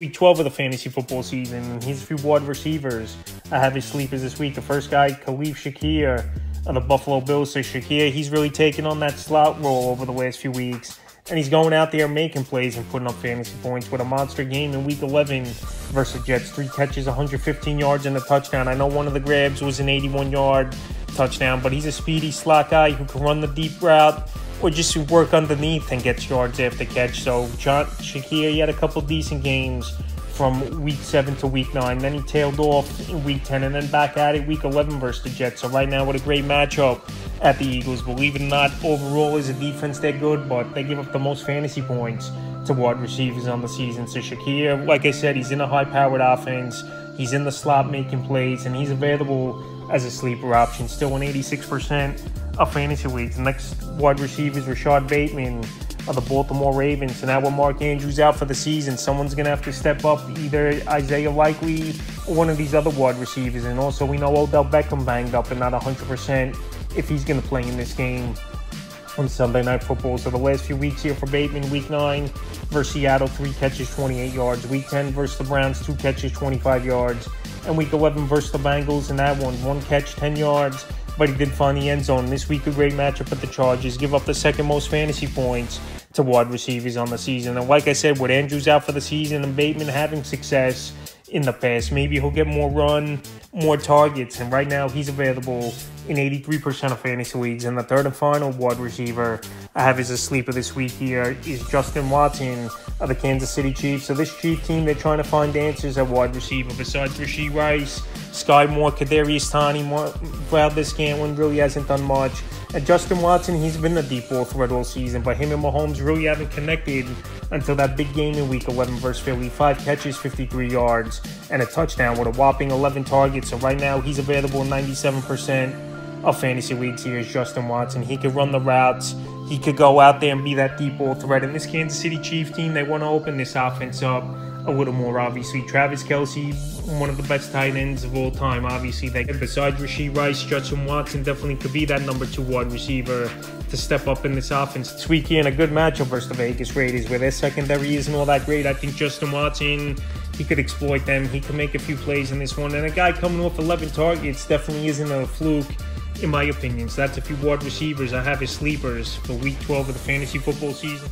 Week 12 of the fantasy football season, and here's a few wide receivers. I have his sleepers this week. The first guy, Khalil Shakir of the Buffalo Bills. So Shakir, he's really taken on that slot role over the last few weeks, and he's going out there making plays and putting up fantasy points with a monster game in Week 11 versus Jets. 3 catches, 115 yards, and a touchdown. I know one of the grabs was an 81-yard touchdown, but he's a speedy slot guy who can run the deep route or just work underneath and gets yards after catch. So Shakir, he had a couple decent games from Week 7 to Week 9. Then he tailed off in Week 10 and then back at it Week 11 versus the Jets. So right now with a great matchup at the Eagles. Believe it or not, overall as a defense, they're good, but they give up the most fantasy points to wide receivers on the season. So Shakir, like I said, he's in a high-powered offense. He's in the slot making plays, and he's available as a sleeper option. Still in 86% of fantasy leagues. The next wide receiver is Rashad Bateman of the Baltimore Ravens. And now with Mark Andrews out for the season, someone's going to have to step up, either Isaiah Likely or one of these other wide receivers. And also we know Odell Beckham banged up and not 100% if he's going to play in this game on Sunday Night Football. So the last few weeks here for Bateman: Week 9 versus Seattle, 3 catches, 28 yards. Week 10 versus the Browns, 2 catches, 25 yards. And Week 11 versus the Bengals, and that one catch, 10 yards. But he did find the end zone. This week, a great matchup at the Chargers. Give up the second most fantasy points to wide receivers on the season. And like I said, with Andrews out for the season and Bateman having success in the past, maybe he'll get more run, more targets. And right now, he's available in 83% of fantasy leagues. And the third and final wide receiver I have as a sleeper this week here is Justin Watson of the Kansas City Chiefs. So this Chief team, they're trying to find answers at wide receiver. Besides Rashee Rice, Sky Moore, Kadarius Toney, Valdez-Scantling really hasn't done much. And Justin Watson, he's been the deep ball threat all season, but him and Mahomes really haven't connected until that big game in Week 11 versus Philly. 5 catches, 53 yards, and a touchdown with a whopping 11 targets. So right now, he's available in 97% of fantasy leagues. Here is Justin Watson. He could run the routes. He could go out there and be that deep ball threat. And this Kansas City Chiefs team, they want to open this offense up a little more, obviously. Travis Kelce, one of the best tight ends of all time, obviously. Besides Rashee Rice, Justin Watson definitely could be that number 2 wide receiver to step up in this offense. This week here in a good matchup versus the Vegas Raiders, where their secondary isn't all that great. I think Justin Watson, he could exploit them. He could make a few plays in this one. And a guy coming off 11 targets definitely isn't a fluke, in my opinion. So that's a few wide receivers I have as sleepers for Week 12 of the fantasy football season.